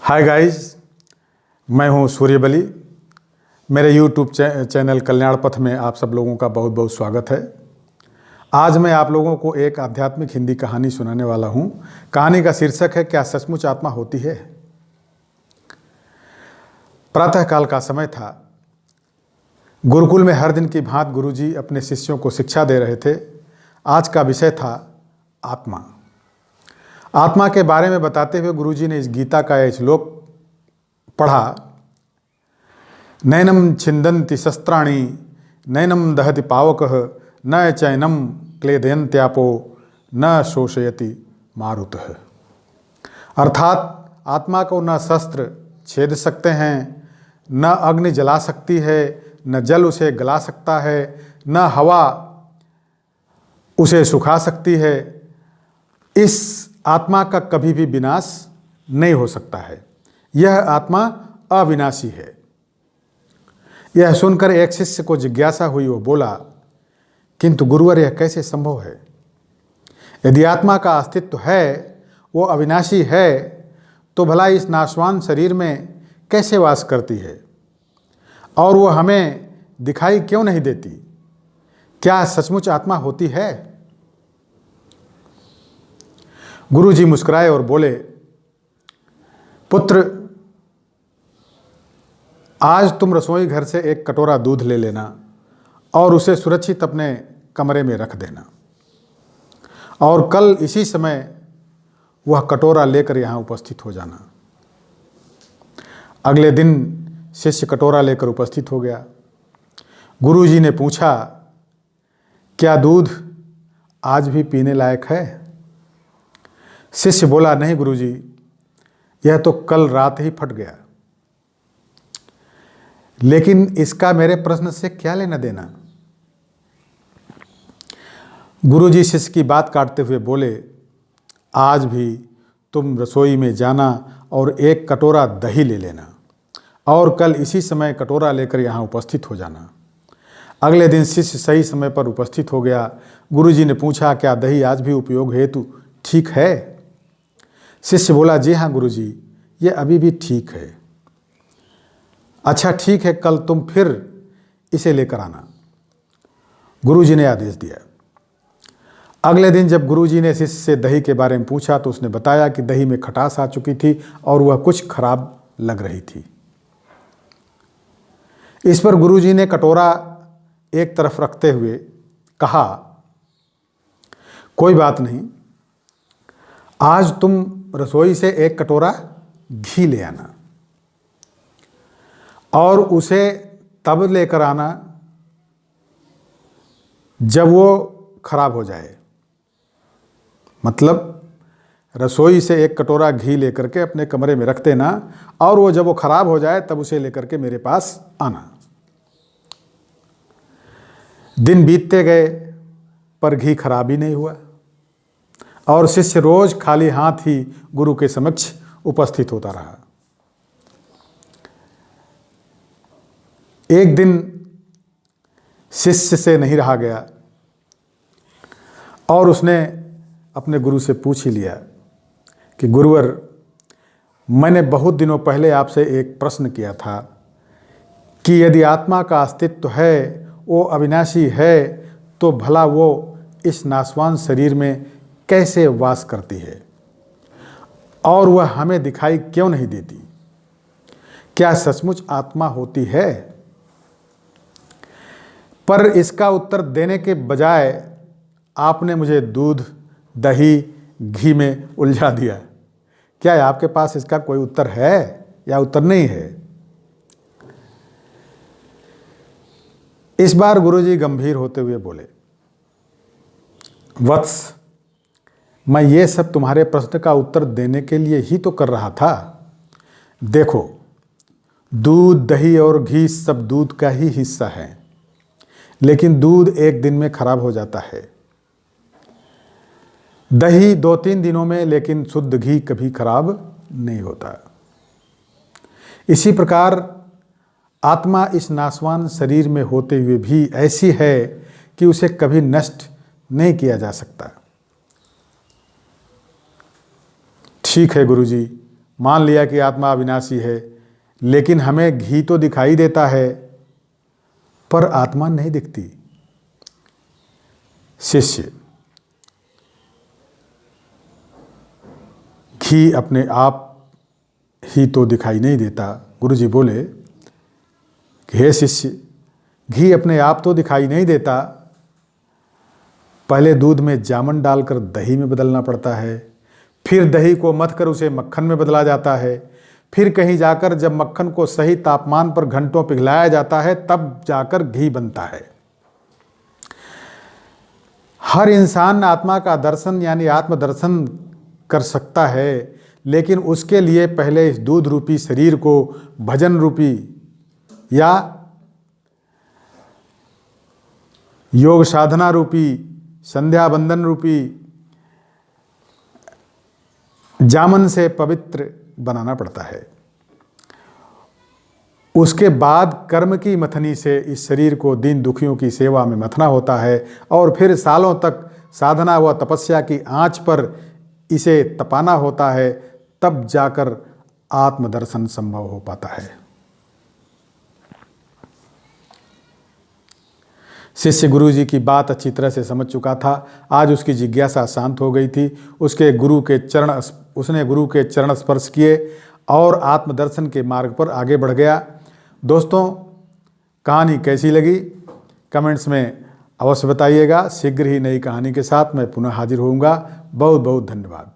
Hi guys, मैं हूं सूर्यबली। मेरे यूट्यूब चैनल कल्याण पथ में आप सब लोगों का बहुत बहुत स्वागत है। आज मैं आप लोगों को एक आध्यात्मिक हिंदी कहानी सुनाने वाला हूं। कहानी का शीर्षक है, क्या सचमुच आत्मा होती है। प्रातःकाल का समय था। गुरुकुल में हर दिन की भांति गुरुजी अपने शिष्यों को शिक्षा दे रहे थे। आज का विषय था आत्मा। आत्मा के बारे में बताते हुए गुरुजी ने इस गीता का यह श्लोक पढ़ा। नैनम छिंदन्ति शस्त्राणि नैनम दहति पावकः न चैनम क्लेदयन्त्यापो न शोषयति मारुतः। अर्थात आत्मा को न शस्त्र छेद सकते हैं, न अग्नि जला सकती है, न जल उसे गला सकता है, न हवा उसे सुखा सकती है। इस आत्मा का कभी भी विनाश नहीं हो सकता है। यह आत्मा अविनाशी है। यह सुनकर एक शिष्य को जिज्ञासा हुई। वो बोला, किंतु गुरुवर यह कैसे संभव है? यदि आत्मा का अस्तित्व है, वो अविनाशी है, तो भला इस नाशवान शरीर में कैसे वास करती है और वो हमें दिखाई क्यों नहीं देती? क्या सचमुच आत्मा होती है? गुरुजी मुस्कुराए और बोले, पुत्र, आज तुम रसोई घर से एक कटोरा दूध ले लेना और उसे सुरक्षित अपने कमरे में रख देना, और कल इसी समय वह कटोरा लेकर यहाँ उपस्थित हो जाना। अगले दिन शिष्य कटोरा लेकर उपस्थित हो गया। गुरुजी ने पूछा, क्या दूध आज भी पीने लायक है? शिष्य बोला, नहीं गुरुजी, यह तो कल रात ही फट गया। लेकिन इसका मेरे प्रश्न से क्या लेना देना? गुरुजी शिष्य की बात काटते हुए बोले, आज भी तुम रसोई में जाना और एक कटोरा दही ले लेना, और कल इसी समय कटोरा लेकर यहाँ उपस्थित हो जाना। अगले दिन शिष्य सही समय पर उपस्थित हो गया। गुरुजी ने पूछा, क्या दही आज भी उपयोग हेतु ठीक है? शिष्य बोला, जी हाँ गुरुजी, ये अभी भी ठीक है। अच्छा ठीक है, कल तुम फिर इसे लेकर आना। गुरुजी ने आदेश दिया। अगले दिन जब गुरुजी ने शिष्य से दही के बारे में पूछा तो उसने बताया कि दही में खटास आ चुकी थी और वह कुछ खराब लग रही थी। इस पर गुरुजी ने कटोरा एक तरफ रखते हुए कहा, कोई बात नहीं, आज तुम रसोई से एक कटोरा घी ले आना और उसे तब लेकर आना जब वो खराब हो जाए। मतलब रसोई से एक कटोरा घी लेकर के अपने कमरे में रख देना, और वो जब वो खराब हो जाए तब उसे लेकर के मेरे पास आना। दिन बीतते गए पर घी खराब ही नहीं हुआ, और शिष्य रोज खाली हाथ ही गुरु के समक्ष उपस्थित होता रहा। एक दिन शिष्य से नहीं रहा गया और उसने अपने गुरु से पूछ ही लिया कि गुरुवर, मैंने बहुत दिनों पहले आपसे एक प्रश्न किया था कि यदि आत्मा का अस्तित्व है, वो अविनाशी है, तो भला वो इस नाशवान शरीर में कैसे वास करती है और वह हमें दिखाई क्यों नहीं देती? क्या सचमुच आत्मा होती है? पर इसका उत्तर देने के बजाय आपने मुझे दूध, दही, घी में उलझा दिया। क्या आपके पास इसका कोई उत्तर है या उत्तर नहीं है? इस बार गुरुजी गंभीर होते हुए बोले, वत्स, मैं ये सब तुम्हारे प्रश्न का उत्तर देने के लिए ही तो कर रहा था। देखो, दूध, दही और घी सब दूध का ही हिस्सा है, लेकिन दूध एक दिन में खराब हो जाता है। दही 2-3 दिनों में, लेकिन शुद्ध घी कभी खराब नहीं होता। इसी प्रकार आत्मा इस नाशवान शरीर में होते हुए भी ऐसी है कि उसे कभी नष्ट नहीं किया जा सकता। ठीक है गुरुजी, मान लिया कि आत्मा अविनाशी है, लेकिन हमें घी तो दिखाई देता है पर आत्मा नहीं दिखती। शिष्य, घी अपने आप ही तो दिखाई नहीं देता। गुरुजी बोले कि हे शिष्य, घी अपने आप तो दिखाई नहीं देता, पहले दूध में जामन डालकर दही में बदलना पड़ता है, फिर दही को मथकर उसे मक्खन में बदला जाता है, फिर कहीं जाकर जब मक्खन को सही तापमान पर घंटों पिघलाया जाता है तब जाकर घी बनता है। हर इंसान आत्मा का दर्शन यानी आत्मदर्शन कर सकता है, लेकिन उसके लिए पहले इस दूध रूपी शरीर को भजन रूपी या योग साधना रूपी, संध्या बंदन रूपी जामन से पवित्र बनाना पड़ता है। उसके बाद कर्म की मथनी से इस शरीर को दीन दुखियों की सेवा में मथना होता है और फिर सालों तक साधना व तपस्या की आंच पर इसे तपाना होता है, तब जाकर आत्मदर्शन संभव हो पाता है। शिष्य गुरु जी की बात अच्छी तरह से समझ चुका था। आज उसकी जिज्ञासा शांत हो गई थी। उसने गुरु के चरण स्पर्श किए और आत्मदर्शन के मार्ग पर आगे बढ़ गया। दोस्तों, कहानी कैसी लगी कमेंट्स में अवश्य बताइएगा। शीघ्र ही नई कहानी के साथ मैं पुनः हाजिर होऊंगा। बहुत बहुत धन्यवाद।